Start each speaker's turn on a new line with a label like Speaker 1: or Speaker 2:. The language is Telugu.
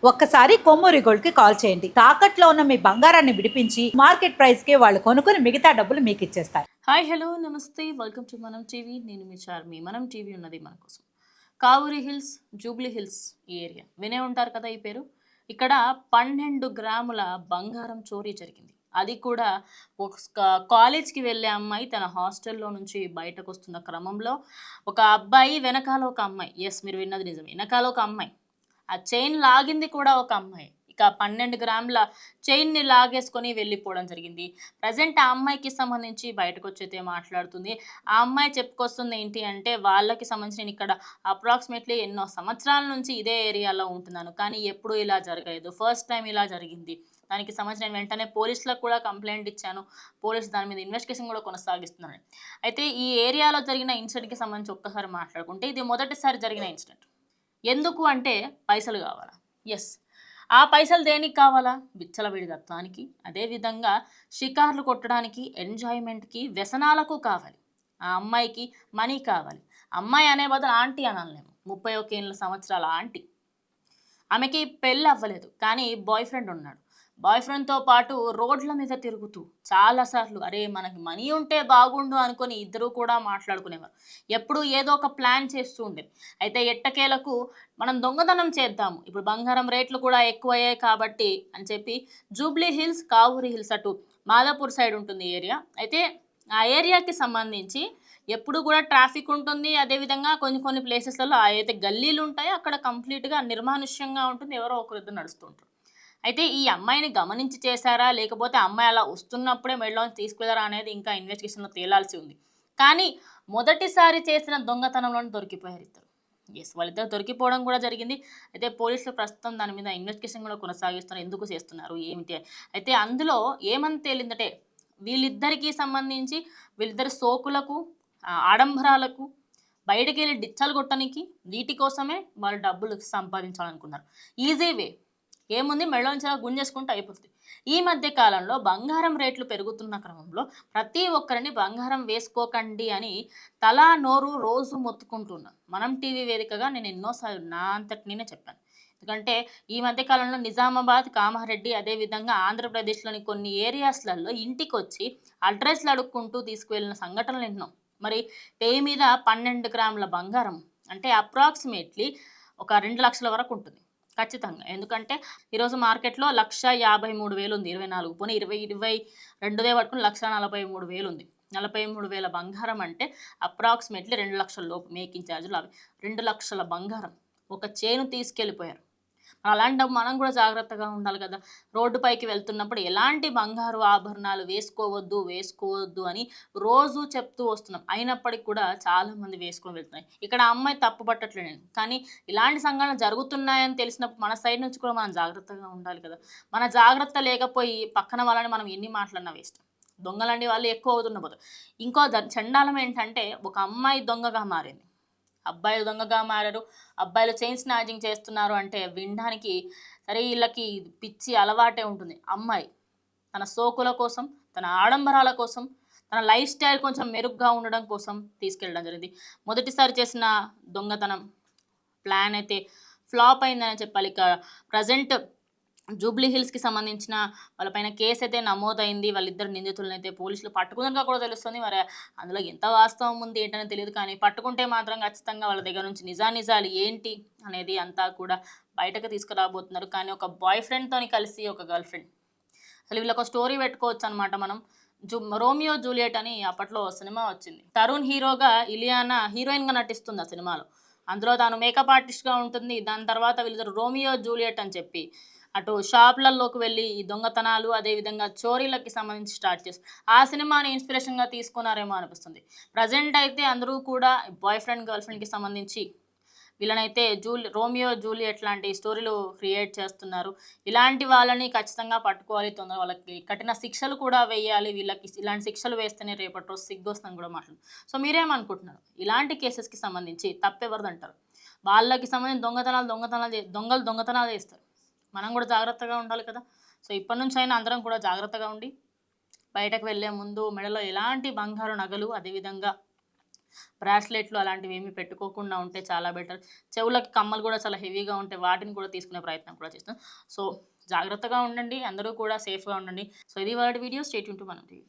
Speaker 1: ఒక్కసారి కొమ్మూరి గోల్డ్ కి కాల్ చేయండి. తాకట్లో ఉన్న మీ బంగారాన్ని విడిపించి మార్కెట్ ప్రైస్ కి వాళ్ళు కొనుక్కుని మిగతా డబ్బులు మీకు ఇచ్చేస్తారు.
Speaker 2: హాయ్ హలో నమస్తే వెల్కమ్ టు మనం టీవీ. నేను మీ చార్మి. మనం టీవీ ఉన్నది మన కోసం. కావూరి హిల్స్, జూబ్లీ హిల్స్ ఈ ఏరియా వినే ఉంటారు కదా ఈ పేరు. ఇక్కడ 12 గ్రాముల బంగారం చోరీ జరిగింది. అది కూడా ఒక కాలేజ్కి వెళ్ళే అమ్మాయి తన హాస్టల్లో నుంచి బయటకు వస్తున్న క్రమంలో ఒక అబ్బాయి వెనకాల ఒక అమ్మాయి, ఎస్ మీరు విన్నది నిజమే, వెనకాల ఒక అమ్మాయి, ఆ చైన్ లాగింది కూడా ఒక అమ్మాయి. ఇక 12 గ్రాముల చైన్ని లాగేసుకొని వెళ్ళిపోవడం జరిగింది. ప్రజెంట్ ఆ అమ్మాయికి సంబంధించి బయటకు వచ్చైతే మాట్లాడుతుంది. ఆ అమ్మాయి చెప్పుకొస్తుంది ఏంటి అంటే, వాళ్ళకి సంబంధించి నేను ఇక్కడ అప్రాక్సిమేట్లీ ఎన్నో సంవత్సరాల నుంచి ఇదే ఏరియాలో ఉంటున్నాను, కానీ ఎప్పుడూ ఇలా జరగలేదు, ఫస్ట్ టైం ఇలా జరిగింది. దానికి సంబంధించి నేను వెంటనే పోలీసులకు కూడా కంప్లైంట్ ఇచ్చాను. పోలీసు దాని మీద ఇన్వెస్టిగేషన్ కూడా కొనసాగిస్తున్నాను. అయితే ఈ ఏరియాలో జరిగిన ఇన్సిడెంట్కి సంబంధించి ఒక్కసారి మాట్లాడుకుంటే, ఇది మొదటిసారి జరిగిన ఇన్సిడెంట్. ఎందుకు అంటే పైసలు కావాలా? ఎస్, ఆ పైసలు దేనికి కావాలా? విచ్చలవిడితత్వానికి, అదేవిధంగా షికార్లు కొట్టడానికి, ఎంజాయ్మెంట్కి, వ్యసనాలకు కావాలి. ఆ అమ్మాయికి మనీ కావాలి. అమ్మాయి అనే బదులు ఆంటీ అనలేము. 31 సంవత్సరాల ఆంటీ. ఆమెకి పెళ్ళి అవ్వలేదు, కానీ బాయ్ ఫ్రెండ్ ఉన్నాడు. బాయ్ ఫ్రెండ్తో పాటు రోడ్ల మీద తిరుగుతూ చాలాసార్లు అరే మనకి మనీ ఉంటే బాగుండు అనుకొని ఇద్దరు కూడా మాట్లాడుకునేవారు. ఎప్పుడు ఏదో ఒక ప్లాన్ చేస్తూ ఉండేది. అయితే ఎట్టకేలకు మనం దొంగతనం చేద్దాము, ఇప్పుడు బంగారం రేట్లు కూడా ఎక్కువయ్యాయి కాబట్టి అని చెప్పి జూబ్లీ హిల్స్, కావూరి హిల్స్ అటు మాదాపూర్ సైడ్ ఉంటుంది ఏరియా. అయితే ఆ ఏరియాకి సంబంధించి ఎప్పుడు కూడా ట్రాఫిక్ ఉంటుంది. అదేవిధంగా కొన్ని ప్లేసెస్లలో అయితే గల్లీలు ఉంటాయి, అక్కడ కంప్లీట్గా నిర్మానుష్యంగా ఉంటుంది, ఎవరో ఒకరిద్దరు నడుస్తుంటారు. అయితే ఈ అమ్మాయిని గమనించి చేశారా, లేకపోతే అమ్మాయి అలా వస్తున్నప్పుడే మెడలోంచి తీసుకెళ్లారా అనేది ఇంకా ఇన్వెస్టిగేషన్లో తేలాల్సి ఉంది. కానీ మొదటిసారి చేసిన దొంగతనంలోనే దొరికిపోయారు ఇద్దరు. ఎస్, వాళ్ళిద్దరు దొరికిపోవడం కూడా జరిగింది. అయితే పోలీసులు ప్రస్తుతం దాని మీద ఇన్వెస్టిగేషన్ కూడా కొనసాగిస్తున్నారు, ఎందుకు చేస్తున్నారు ఏమిటి. అయితే అందులో ఏమని తేలిందంటే, వీళ్ళిద్దరికీ సంబంధించి వీళ్ళిద్దరి సోకులకు, ఆడంబరాలకు, బయటికి వెళ్ళి డిచ్చలు కొట్టడానికి, వీటి కోసమే వాళ్ళు డబ్బులు సంపాదించాలనుకున్నారు. ఈజీ వే ఏముంది, మెడలోంచి గుంజేసుకుంటూ అయిపోతుంది. ఈ మధ్య కాలంలో బంగారం రేట్లు పెరుగుతున్న క్రమంలో ప్రతి ఒక్కరిని బంగారం వేసుకోకండి అని తలా నోరు రోజు మొత్తుకుంటున్నాను. మనం టీవీ వేదికగా నేను ఎన్నోసార్లు నా అంతటి నేనే చెప్పాను. ఎందుకంటే ఈ మధ్య కాలంలో నిజామాబాద్, కామారెడ్డి, అదేవిధంగా ఆంధ్రప్రదేశ్లోని కొన్ని ఏరియాస్లలో ఇంటికి వచ్చి అడ్రస్లు అడుక్కుంటూ తీసుకువెళ్ళిన సంఘటనలు ఎన్నో. మరి పేయి మీద 12 గ్రాముల బంగారం అంటే అప్రాక్సిమేట్లీ ఒక 2 లక్షల వరకు ఉంటుంది ఖచ్చితంగా. ఎందుకంటే ఈరోజు మార్కెట్లో 1,53,000 ఉంది. 24 పోనీ 22 పట్టుకుని 1,43,000 ఉంది. 43,000 బంగారం అంటే అప్రాక్సిమేట్లీ 2 లక్షల లోపు మేకింగ్ ఛార్జీలు అవి. 2 లక్షల బంగారం ఒక చైను తీసుకెళ్ళిపోయారు. అలాంటప్పుడు మనం కూడా జాగ్రత్తగా ఉండాలి కదా. రోడ్డు పైకి వెళ్తున్నప్పుడు ఎలాంటి బంగారు ఆభరణాలు వేసుకోవద్దు అని రోజు చెప్తూ వస్తున్నాం. అయినప్పటికీ కూడా చాలామంది వేసుకొని వెళ్తున్నాయి. ఇక్కడ అమ్మాయి తప్పు పట్టట్లేదు, కానీ ఇలాంటి సంఘటనలు జరుగుతున్నాయని తెలిసినప్పుడు మన సైడ్ నుంచి కూడా మనం జాగ్రత్తగా ఉండాలి కదా. మన జాగ్రత్త లేకపోయి పక్కన వాళ్ళని మనం ఎన్ని మాట్లాడినా వేస్ట్. దొంగలండి వాళ్ళు ఎక్కువ అవుతున్న పోదు. ఇంకో చండాలం ఏంటంటే, ఒక అమ్మాయి దొంగగా మారింది, అబ్బాయిలు దొంగగా మారారు, అబ్బాయిలు చైన్ స్నాచింగ్ చేస్తున్నారు అంటే వినడానికి సరే వీళ్ళకి పిచ్చి అలవాటే ఉంటుంది. అమ్మాయి తన సోకుల కోసం, తన ఆడంబరాల కోసం, తన లైఫ్ స్టైల్ కొంచెం మెరుగ్గా ఉండడం కోసం తీసుకెళ్ళడం జరిగింది. మొదటిసారి చేసిన దొంగతనం ప్లాన్ అయితే ఫ్లాప్ అయిందని చెప్పాలి. ఇక ప్రజెంట్ జూబ్లీ హిల్స్కి సంబంధించిన వాళ్ళపైన కేసు అయితే నమోదైంది. వాళ్ళిద్దరు నిందితులను అయితే పోలీసులు పట్టుకున్నట్టుగా కూడా తెలుస్తుంది. మరి అందులో ఎంత వాస్తవం ఉంది ఏంటనే తెలియదు, కానీ పట్టుకుంటే మాత్రం ఖచ్చితంగా వాళ్ళ దగ్గర నుంచి నిజాలు ఏంటి అనేది అంతా కూడా బయటకు తీసుకురాబోతున్నారు. కానీ ఒక బాయ్ ఫ్రెండ్తో కలిసి ఒక గర్ల్ ఫ్రెండ్, అసలు వీళ్ళొక స్టోరీ పెట్టుకోవచ్చు అనమాట. మనం రోమియో జూలియట్ అని అప్పట్లో సినిమా వచ్చింది. తరుణ్ హీరోగా, ఇలియానా హీరోయిన్గా నటిస్తుంది ఆ సినిమాలో. అందులో తాను మేకప్ ఆర్టిస్ట్గా ఉంటుంది. దాని తర్వాత వీళ్ళిద్దరు రోమియో జూలియట్ అని చెప్పి అటు షాప్లలోకి వెళ్ళి ఈ దొంగతనాలు, అదేవిధంగా చోరీలకి సంబంధించి స్టార్ట్ చేస్తారు. ఆ సినిమాని ఇన్స్పిరేషన్గా తీసుకున్నారేమో అనిపిస్తుంది. ప్రజెంట్ అయితే అందరూ కూడా బాయ్ ఫ్రెండ్, గర్ల్ ఫ్రెండ్కి సంబంధించి వీళ్ళనైతే రోమియో జూలియట్ లాంటి స్టోరీలు క్రియేట్ చేస్తున్నారు. ఇలాంటి వాళ్ళని ఖచ్చితంగా పట్టుకోవాలి, తొందరగా వాళ్ళకి కఠిన శిక్షలు కూడా వేయాలి. వీళ్ళకి ఇలాంటి శిక్షలు వేస్తేనే రేపటి రోజు సిగ్గొస్తుందని కూడా మాట్లాడు. సో మీరేమనుకుంటున్నారు? ఇలాంటి కేసెస్కి సంబంధించి తప్పెవరిదంటారు? వాళ్ళకి సంబంధించి దొంగతనాలు చేస్తారు. మనం కూడా జాగ్రత్తగా ఉండాలి కదా. సో ఇప్పటి నుంచి అయినా అందరం కూడా జాగ్రత్తగా ఉండి బయటకు వెళ్ళే ముందు మెడలో ఎలాంటి బంగారు నగలు, అదేవిధంగా బ్రాస్లెట్లు అలాంటివి ఏమి పెట్టుకోకుండా ఉంటే చాలా బెటర్. చెవులకి కమ్మలు కూడా చాలా హెవీగా ఉంటాయి, వాటిని కూడా తీసుకునే ప్రయత్నం కూడా చేస్తాం. సో జాగ్రత్తగా ఉండండి, అందరూ కూడా సేఫ్గా ఉండండి. సో ఇది వాళ్ళ వీడియో. స్టే ట్యూన్ టు మనం టీవీ.